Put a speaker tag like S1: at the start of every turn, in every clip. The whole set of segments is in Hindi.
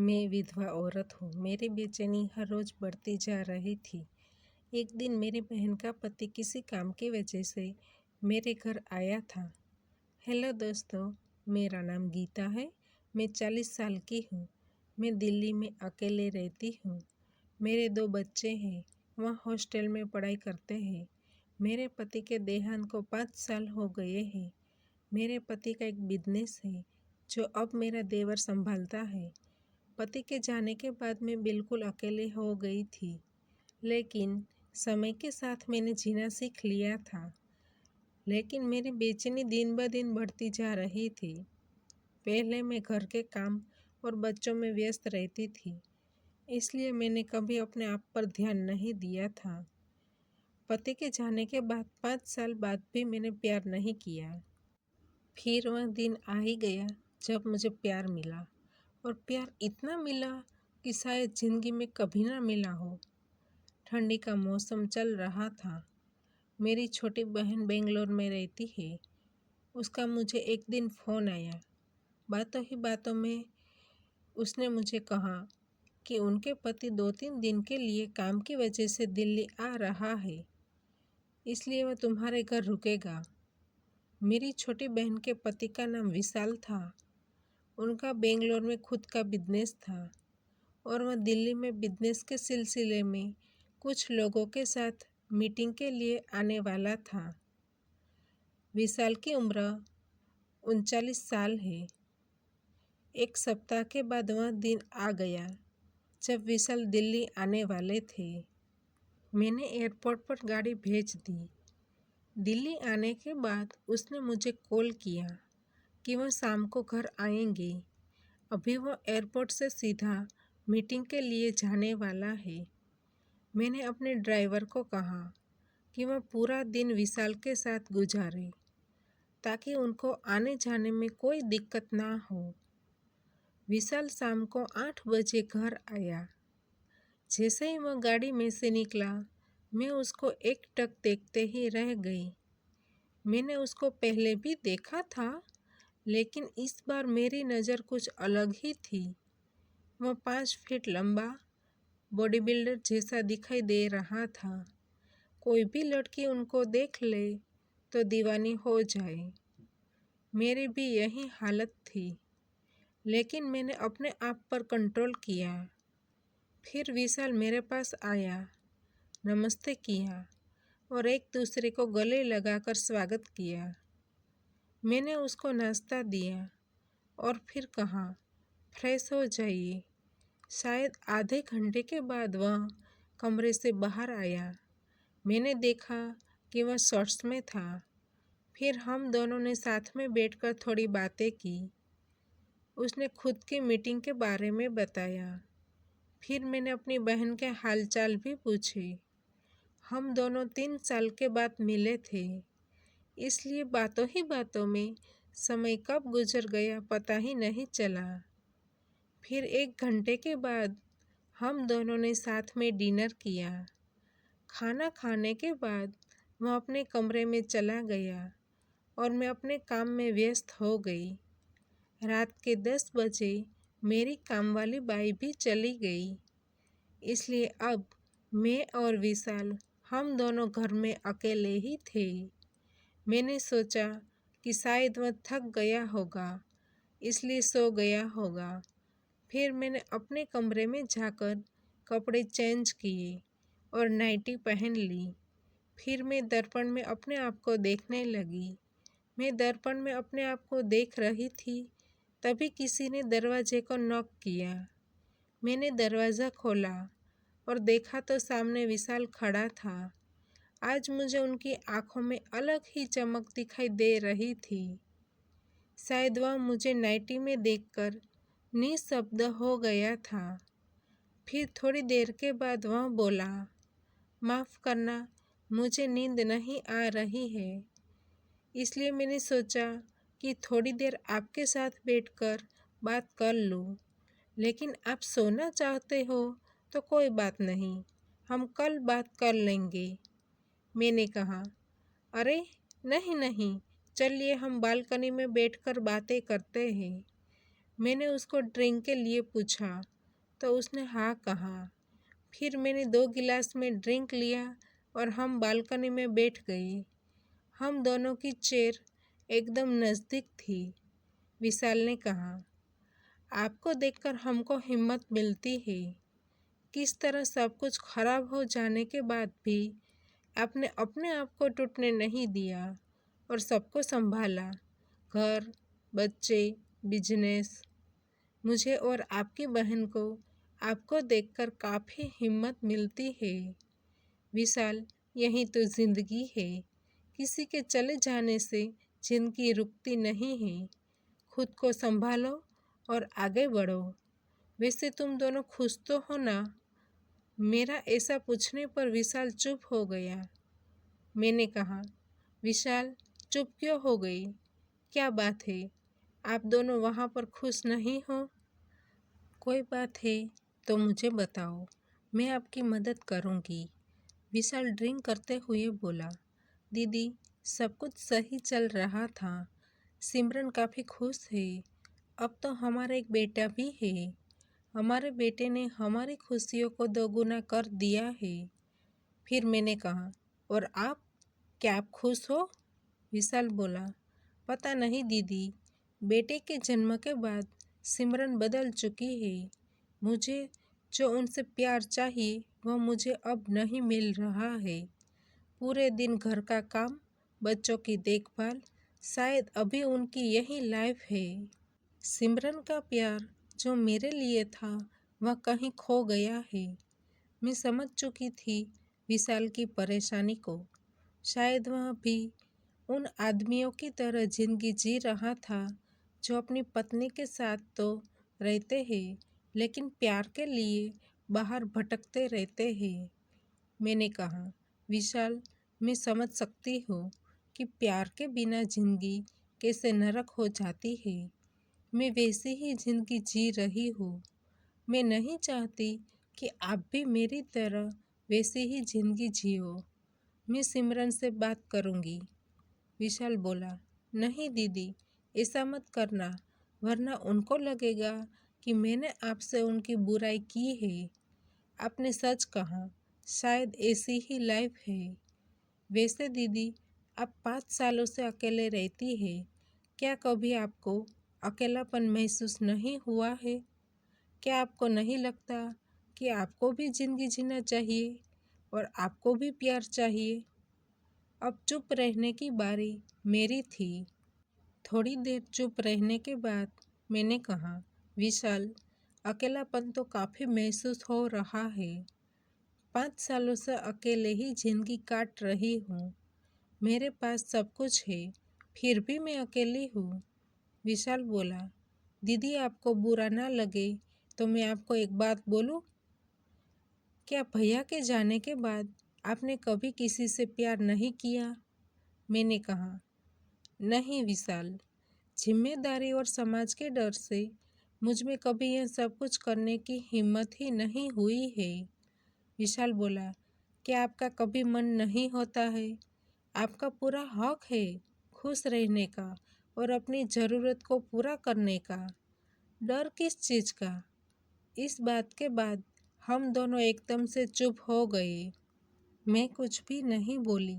S1: मैं विधवा औरत हूँ। मेरी बेचैनी हर रोज़ बढ़ती जा रही थी। एक दिन मेरी बहन का पति किसी काम की वजह से मेरे घर आया था। हेलो दोस्तों, मेरा नाम गीता है। मैं 40 साल की हूँ। मैं दिल्ली में अकेले रहती हूँ। मेरे 2 बच्चे हैं, वह हॉस्टल में पढ़ाई करते हैं। मेरे पति के देहांत को 5 साल हो गए हैं। मेरे पति का एक बिजनेस है जो अब मेरा देवर संभालता है। पति के जाने के बाद मैं बिल्कुल अकेले हो गई थी, लेकिन समय के साथ मैंने जीना सीख लिया था। लेकिन मेरी बेचैनी दिन ब दिन बढ़ती जा रही थी। पहले मैं घर के काम और बच्चों में व्यस्त रहती थी, इसलिए मैंने कभी अपने आप पर ध्यान नहीं दिया था। पति के जाने के बाद 5 साल बाद भी मैंने प्यार नहीं किया। फिर वह दिन आ ही गया जब मुझे प्यार मिला, और प्यार इतना मिला कि शायद ज़िंदगी में कभी ना मिला हो। ठंडी का मौसम चल रहा था। मेरी छोटी बहन बेंगलोर में रहती है। उसका मुझे एक दिन फ़ोन आया। बातों ही बातों में उसने मुझे कहा कि उनके पति 2-3 दिन के लिए काम की वजह से दिल्ली आ रहा है, इसलिए वह तुम्हारे घर रुकेगा। मेरी छोटी बहन के पति का नाम विशाल था। उनका बेंगलोर में खुद का बिजनेस था और वह दिल्ली में बिजनेस के सिलसिले में कुछ लोगों के साथ मीटिंग के लिए आने वाला था। विशाल की उम्र 39 साल है। एक सप्ताह के बाद वह दिन आ गया जब विशाल दिल्ली आने वाले थे। मैंने एयरपोर्ट पर गाड़ी भेज दी। दिल्ली आने के बाद उसने मुझे कॉल किया कि वह शाम को घर आएंगे। अभी वह एयरपोर्ट से सीधा मीटिंग के लिए जाने वाला है। मैंने अपने ड्राइवर को कहा कि वह पूरा दिन विशाल के साथ गुजारे, ताकि उनको आने जाने में कोई दिक्कत ना हो। विशाल शाम को 8 बजे घर आया। जैसे ही वह गाड़ी में से निकला, मैं उसको एकटक देखते ही रह गई। मैंने उसको पहले भी देखा था, लेकिन इस बार मेरी नज़र कुछ अलग ही थी। वह 5 फीट लंबा बॉडी बिल्डर जैसा दिखाई दे रहा था। कोई भी लड़की उनको देख ले तो दीवानी हो जाए। मेरी भी यही हालत थी, लेकिन मैंने अपने आप पर कंट्रोल किया। फिर विशाल मेरे पास आया, नमस्ते किया और एक दूसरे को गले लगाकर स्वागत किया। मैंने उसको नाश्ता दिया और फिर कहा, फ्रेश हो जाइए। शायद आधे घंटे के बाद वह कमरे से बाहर आया। मैंने देखा कि वह शॉर्ट्स में था। फिर हम दोनों ने साथ में बैठकर थोड़ी बातें की। उसने खुद की मीटिंग के बारे में बताया। फिर मैंने अपनी बहन के हालचाल भी पूछे। हम दोनों 3 साल के बाद मिले थे, इसलिए बातों ही बातों में समय कब गुजर गया पता ही नहीं चला। फिर 1 घंटे के बाद हम दोनों ने साथ में डिनर किया। खाना खाने के बाद वह अपने कमरे में चला गया और मैं अपने काम में व्यस्त हो गई। रात के 10 बजे मेरी कामवाली बाई भी चली गई, इसलिए अब मैं और विशाल हम दोनों घर में अकेले ही थे। मैंने सोचा कि शायद वह थक गया होगा, इसलिए सो गया होगा। फिर मैंने अपने कमरे में जाकर कपड़े चेंज किए और नाइटी पहन ली। फिर मैं दर्पण में अपने आप को देखने लगी। मैं दर्पण में अपने आप को देख रही थी, तभी किसी ने दरवाजे को नॉक किया। मैंने दरवाज़ा खोला और देखा तो सामने विशाल खड़ा था। आज मुझे उनकी आंखों में अलग ही चमक दिखाई दे रही थी। शायद वह मुझे नाइटी में देखकर निशब्द हो गया था। फिर थोड़ी देर के बाद वह बोला, माफ़ करना, मुझे नींद नहीं आ रही है, इसलिए मैंने सोचा कि थोड़ी देर आपके साथ बैठकर बात कर लूँ। लेकिन आप सोना चाहते हो तो कोई बात नहीं, हम कल बात कर लेंगे। मैंने कहा, अरे नहीं नहीं, चलिए हम बालकनी में बैठकर बातें करते हैं। मैंने उसको ड्रिंक के लिए पूछा तो उसने हाँ कहा। फिर मैंने 2 गिलास में ड्रिंक लिया और हम बालकनी में बैठ गए। हम दोनों की चेयर एकदम नज़दीक थी। विशाल ने कहा, आपको देखकर हमको हिम्मत मिलती है। किस तरह सब कुछ खराब हो जाने के बाद भी आपने अपने आप को टूटने नहीं दिया और सबको संभाला। घर, बच्चे, बिजनेस। मुझे और आपकी बहन को आपको देखकर काफ़ी हिम्मत मिलती है। विशाल, यही तो ज़िंदगी है। किसी के चले जाने से ज़िंदगी रुकती नहीं है। खुद को संभालो और आगे बढ़ो। वैसे तुम दोनों खुश तो हो ना? मेरा ऐसा पूछने पर विशाल चुप हो गया। मैंने कहा, विशाल चुप क्यों हो गई? क्या बात है? आप दोनों वहाँ पर खुश नहीं हो? कोई बात है तो मुझे बताओ, मैं आपकी मदद करूँगी। विशाल ड्रिंक करते हुए बोला, दीदी सब कुछ सही चल रहा था। सिमरन काफ़ी खुश है। अब तो हमारा एक बेटा भी है। हमारे बेटे ने हमारी खुशियों को दोगुना कर दिया है। फिर मैंने कहा, और आप, क्या आप खुश हो? विशाल बोला, पता नहीं दीदी, बेटे के जन्म के बाद सिमरन बदल चुकी है। मुझे जो उनसे प्यार चाहिए वह मुझे अब नहीं मिल रहा है। पूरे दिन घर का काम, बच्चों की देखभाल, शायद अभी उनकी यही लाइफ है। सिमरन का प्यार जो मेरे लिए था वह कहीं खो गया है। मैं समझ चुकी थी विशाल की परेशानी को। शायद वह भी उन आदमियों की तरह जिंदगी जी रहा था जो अपनी पत्नी के साथ तो रहते हैं लेकिन प्यार के लिए बाहर भटकते रहते हैं। मैंने कहा, विशाल, मैं समझ सकती हूँ कि प्यार के बिना जिंदगी कैसे नरक हो जाती है। मैं वैसी ही जिंदगी जी रही हूँ। मैं नहीं चाहती कि आप भी मेरी तरह वैसी ही जिंदगी जियो। मैं सिमरन से बात करूँगी। विशाल बोला, नहीं दीदी, ऐसा मत करना, वरना उनको लगेगा कि मैंने आपसे उनकी बुराई की है। आपने सच कहा, शायद ऐसी ही लाइफ है। वैसे दीदी, आप 5 सालों से अकेले रहती है। क्या कभी आपको अकेलापन महसूस नहीं हुआ है? क्या आपको नहीं लगता कि आपको भी जिंदगी जीना चाहिए और आपको भी प्यार चाहिए? अब चुप रहने की बारी मेरी थी। थोड़ी देर चुप रहने के बाद मैंने कहा, विशाल, अकेलापन तो काफ़ी महसूस हो रहा है। 5 सालों से अकेले ही जिंदगी काट रही हूँ। मेरे पास सब कुछ है, फिर भी मैं अकेली हूँ। विशाल बोला, दीदी आपको बुरा ना लगे तो मैं आपको एक बात बोलूँ? क्या भैया के जाने के बाद आपने कभी किसी से प्यार नहीं किया? मैंने कहा, नहीं विशाल, जिम्मेदारी और समाज के डर से मुझ में कभी यह सब कुछ करने की हिम्मत ही नहीं हुई है। विशाल बोला, क्या आपका कभी मन नहीं होता है? आपका पूरा हक है खुश रहने का और अपनी ज़रूरत को पूरा करने का। डर किस चीज़ का? इस बात के बाद हम दोनों एकदम से चुप हो गए। मैं कुछ भी नहीं बोली।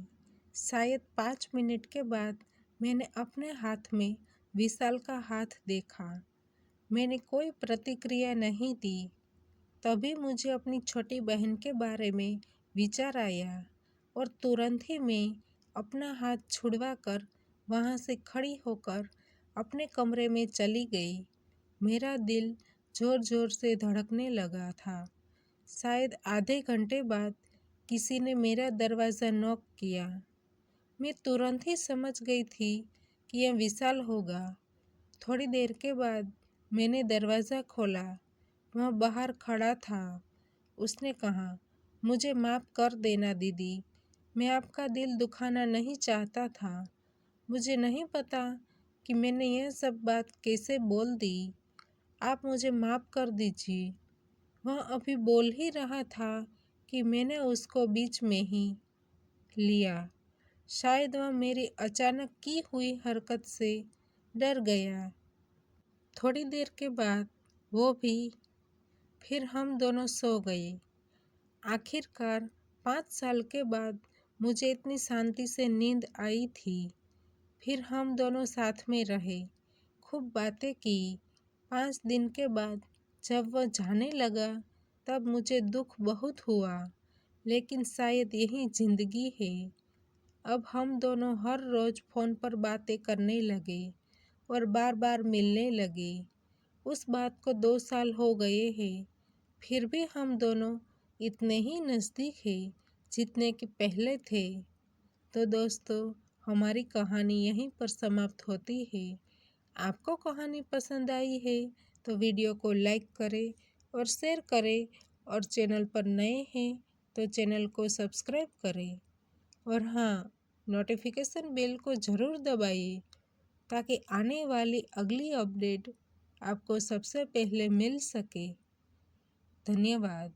S1: शायद 5 मिनट के बाद मैंने अपने हाथ में विशाल का हाथ देखा। मैंने कोई प्रतिक्रिया नहीं दी। तभी मुझे अपनी छोटी बहन के बारे में विचार आया और तुरंत ही मैं अपना हाथ छुड़वा कर वहाँ से खड़ी होकर अपने कमरे में चली गई। मेरा दिल ज़ोर ज़ोर से धड़कने लगा था। शायद आधे घंटे बाद किसी ने मेरा दरवाज़ा नॉक किया। मैं तुरंत ही समझ गई थी कि यह विशाल होगा। थोड़ी देर के बाद मैंने दरवाज़ा खोला। वह बाहर खड़ा था। उसने कहा, मुझे माफ़ कर देना दीदी, मैं आपका दिल दुखाना नहीं चाहता था। मुझे नहीं पता कि मैंने यह सब बात कैसे बोल दी। आप मुझे माफ़ कर दीजिए। वह अभी बोल ही रहा था कि मैंने उसको बीच में ही लिया। शायद वह मेरी अचानक की हुई हरकत से डर गया। थोड़ी देर के बाद वो भी। फिर हम दोनों सो गए। आखिरकार 5 साल के बाद मुझे इतनी शांति से नींद आई थी। फिर हम दोनों साथ में रहे, खूब बातें की। 5 दिन के बाद जब वह जाने लगा तब मुझे दुख बहुत हुआ, लेकिन शायद यही जिंदगी है। अब हम दोनों हर रोज फोन पर बातें करने लगे और बार बार मिलने लगे। उस बात को 2 साल हो गए हैं, फिर भी हम दोनों इतने ही नज़दीक हैं जितने कि पहले थे। तो दोस्तों, हमारी कहानी यहीं पर समाप्त होती है। आपको कहानी पसंद आई है तो वीडियो को लाइक करें और शेयर करें, और चैनल पर नए हैं तो चैनल को सब्सक्राइब करें। और हाँ, नोटिफिकेशन बेल को ज़रूर दबाइए ताकि आने वाली अगली अपडेट आपको सबसे पहले मिल सके। धन्यवाद।